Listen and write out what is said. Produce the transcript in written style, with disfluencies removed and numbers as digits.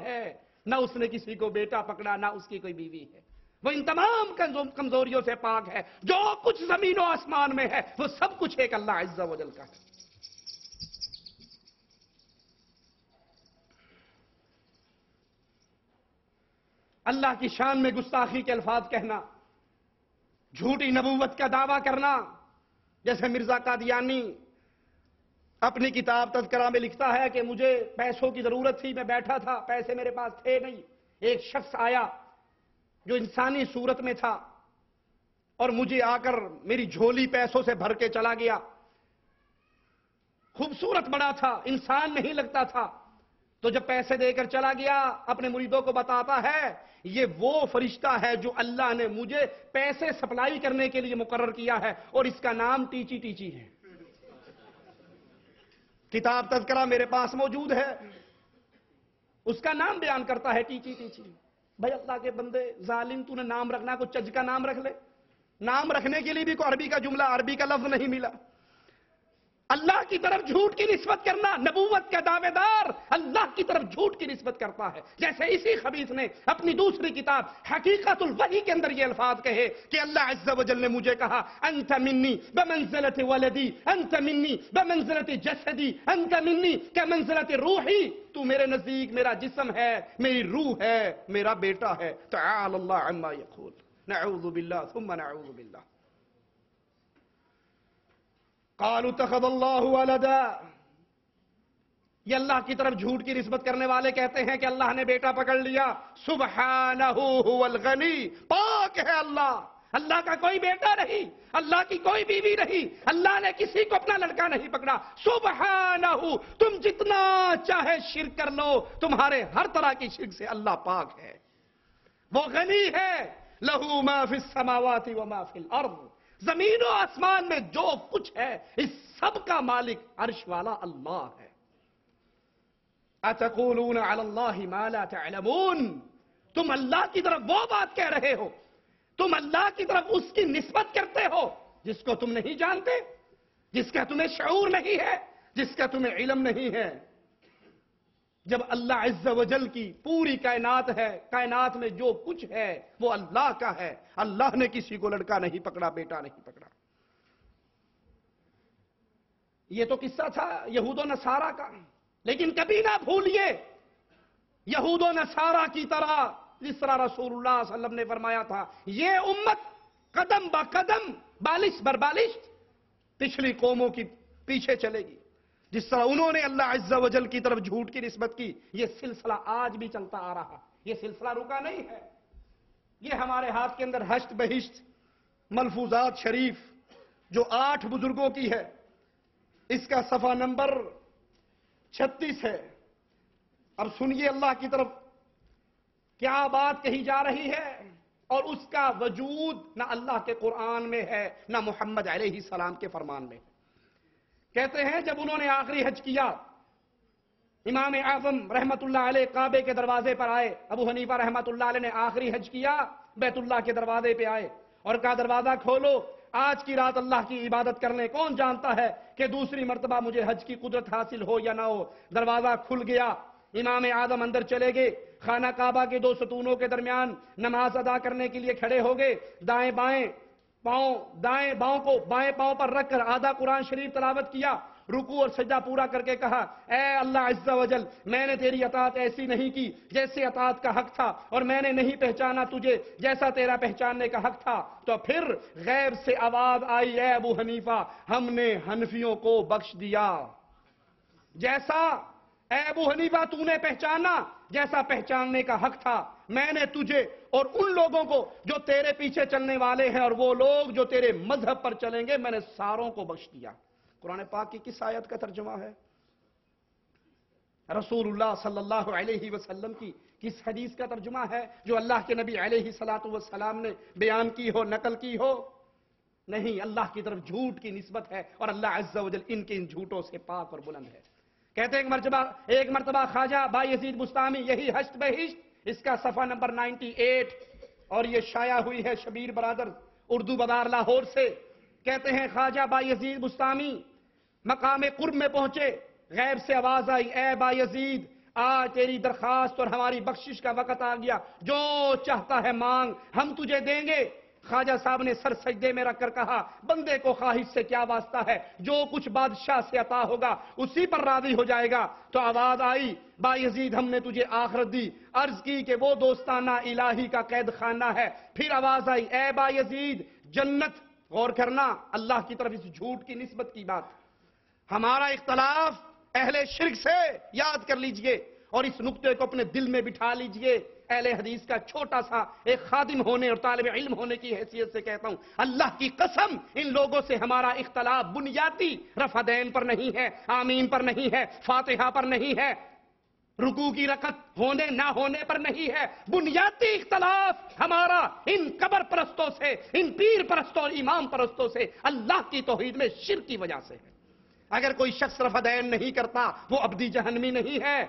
ہے، نہ اس نے کسی کو بیٹا پکڑا، نہ اس کی کوئی بیوی ہے۔ وہ ان تمام کمزوریوں سے پاک ہے۔ جو کچھ زمین و آسمان میں ہے وہ سب کچھ ایک اللہ عز و جل کا ہے۔ اللہ کی شان میں گستاخی کے الفاظ کہنا، جھوٹی نبوت کا دعویٰ کرنا، جیسے مرزا قادیانی اپنی کتاب تذکرہ میں لکھتا ہے کہ مجھے پیسوں کی ضرورت تھی، میں بیٹھا تھا، پیسے میرے پاس تھے نہیں، ایک شخص آیا جو انسانی صورت میں تھا اور مجھے آ کر میری جھولی پیسوں سے بھر کے چلا گیا۔ خوبصورت بڑا تھا، انسان نہیں لگتا تھا، تو جب پیسے دے کر چلا گیا اپنے مریدوں کو بتاتا ہے یہ وہ فرشتہ ہے جو اللہ نے مجھے پیسے سپلائی کرنے کے لیے مقرر کیا ہے اور اس کا نام ٹیچی ٹیچی ہے۔ کتاب تذکرہ میرے پاس موجود ہے، اس کا نام بیان کرتا ہے ٹیچی ٹیچی۔ بھائی اللہ کے بندے، ظالم تو نے نام رکھنا کوئی چج کا نام رکھ لے، نام رکھنے کے لیے بھی کوئی عربی کا جملہ، عربی کا لفظ نہیں ملا۔ اللہ کی طرف جھوٹ کی نسبت کرنا، نبوت کا دعوے دار اللہ کی طرف جھوٹ کی نسبت کرتا ہے۔ جیسے اسی خبیث نے اپنی دوسری کتاب حقیقت الوحی کے اندر یہ الفاظ کہے کہ اللہ عز و جل نے مجھے کہا انت منی بمنزلت ولدی، انت منی بمنزلت جسدی، انت منی کمنزلت روحی، تو میرے نزدیک میرا جسم ہے، میری روح ہے، میرا بیٹا ہے۔ تعالی اللہ عما یقول، نعوذ باللہ ثم نعوذ باللہ۔ قالوا اتخذ اللہ ولدا، یہ اللہ کی طرف جھوٹ کی نسبت کرنے والے کہتے ہیں کہ اللہ نے بیٹا پکڑ لیا۔ سبحانہ هو الغنی، پاک ہے اللہ، اللہ کا کوئی بیٹا نہیں، اللہ کی کوئی بیوی نہیں، اللہ نے کسی کو اپنا لڑکا نہیں پکڑا۔ سبحانہ، تم جتنا چاہے شرک کر لو، تمہارے ہر طرح کی شرک سے اللہ پاک ہے، وہ غنی ہے۔ لہو ما فی السماوات وما فی الارض، زمین و آسمان میں جو کچھ ہے اس سب کا مالک عرش والا اللہ ہے۔ اتقولون علی اللہ ما لا تعلمون، تم اللہ کی طرف وہ بات کہہ رہے ہو، تم اللہ کی طرف اس کی نسبت کرتے ہو جس کو تم نہیں جانتے، جس کا تمہیں شعور نہیں ہے، جس کا تمہیں علم نہیں ہے۔ جب اللہ عز و جل کی پوری کائنات ہے، کائنات میں جو کچھ ہے وہ اللہ کا ہے، اللہ نے کسی کو لڑکا نہیں پکڑا، بیٹا نہیں پکڑا۔ یہ تو قصہ تھا یہود و نصارہ کا، لیکن کبھی نہ بھولیے یہود و نصارہ کی طرح جس طرح رسول اللہ صلی اللہ علیہ وسلم نے فرمایا تھا یہ امت قدم با قدم، بالش بر بالش پچھلی قوموں کی پیچھے چلے گی۔ جس طرح انہوں نے اللہ عز و جل کی طرف جھوٹ کی نسبت کی، یہ سلسلہ آج بھی چلتا آ رہا، یہ سلسلہ رکا نہیں ہے۔ یہ ہمارے ہاتھ کے اندر ہشت بہشت ملفوظات شریف جو 8 بزرگوں کی ہے، اس کا صفحہ نمبر 36 ہے۔ اب سنیے اللہ کی طرف کیا بات کہی جا رہی ہے، اور اس کا وجود نہ اللہ کے قرآن میں ہے نہ محمد علیہ السلام کے فرمان میں۔ کہتے ہیں جب انہوں نے آخری حج کیا، امام اعظم رحمت اللہ علیہ کعبے کے دروازے پر آئے، ابو حنیفہ رحمت اللہ علیہ نے آخری حج کیا، بیت اللہ کے دروازے پہ آئے اور کہا دروازہ کھولو، آج کی رات اللہ کی عبادت کرنے، کون جانتا ہے کہ دوسری مرتبہ مجھے حج کی قدرت حاصل ہو یا نہ ہو۔ دروازہ کھل گیا، امام اعظم اندر چلے گئے، خانہ کعبہ کے 2 ستونوں کے درمیان نماز ادا کرنے کے لیے کھڑے ہو گئے، دائیں بائیں پاؤں کو بائیں پاؤں پر رکھ کر آدھا قرآن شریف تلاوت کیا، رکوع اور سجدہ پورا کر کے کہا اے اللہ عز و جل، میں نے تیری اطاعت ایسی نہیں کی جیسے اطاعت کا حق تھا، اور میں نے نہیں پہچانا تجھے جیسا تیرا پہچاننے کا حق تھا۔ تو پھر غیب سے آواز آئی اے ابو حنیفہ، ہم نے حنفیوں کو بخش دیا، جیسا اے ابو حنیفہ تو نے پہچانا جیسا پہچاننے کا حق تھا، میں نے تجھے اور ان لوگوں کو جو تیرے پیچھے چلنے والے ہیں اور وہ لوگ جو تیرے مذہب پر چلیں گے، میں نے ساروں کو بخش دیا۔ قرآن پاک کی کس آیت کا ترجمہ ہے؟ رسول اللہ صلی اللہ علیہ وسلم کی کس حدیث کا ترجمہ ہے جو اللہ کے نبی علیہ السلام نے بیان کی ہو، نقل کی ہو؟ نہیں، اللہ کی طرف جھوٹ کی نسبت ہے اور اللہ عز و جل ان کے ان جھوٹوں سے پاک اور بلند ہے۔ کہتے ہیں ایک مرتبہ خواجہ بایزید بستامی، یہی ہشت بہشت، اس کا صفحہ نمبر 98 اور یہ شائع ہوئی ہے شبیر برادر اردو بازار لاہور سے۔ کہتے ہیں خواجہ بایزید بستامی مقام قرب میں پہنچے، غیب سے آواز آئی اے بایزید آج تیری درخواست اور ہماری بخشش کا وقت آ گیا، جو چاہتا ہے مانگ، ہم تجھے دیں گے۔ خواجہ صاحب نے سر سجدے میں رکھ کر کہا، بندے کو خواہش سے کیا واسطہ ہے، جو کچھ بادشاہ سے عطا ہوگا اسی پر راضی ہو جائے گا۔ تو آواز آئی، با یزید ہم نے تجھے آخرت دی۔ عرض کی کہ وہ دوستانہ الہی کا قید خانہ ہے۔ پھر آواز آئی، اے با یزید جنت، غور کرنا اللہ کی طرف اس جھوٹ کی نسبت کی بات، ہمارا اختلاف اہل شرک سے یاد کر لیجئے اور اس نقطے کو اپنے دل میں بٹھا لیجئے۔ اہل حدیث کا چھوٹا سا ایک خادم ہونے اور طالب علم ہونے کی حیثیت سے کہتا ہوں، اللہ کی قسم ان لوگوں سے ہمارا اختلاف بنیادی رفع دین پر نہیں ہے، آمین پر نہیں ہے، فاتحہ پر نہیں ہے، رکوع کی رکعت ہونے نہ ہونے پر نہیں ہے۔ بنیادی اختلاف ہمارا ان قبر پرستوں سے، ان پیر پرستوں اور امام پرستوں سے اللہ کی توحید میں شرک کی وجہ سے ہے۔ اگر کوئی شخص رفع دین نہیں کرتا وہ ابدی جہنمی نہیں ہے۔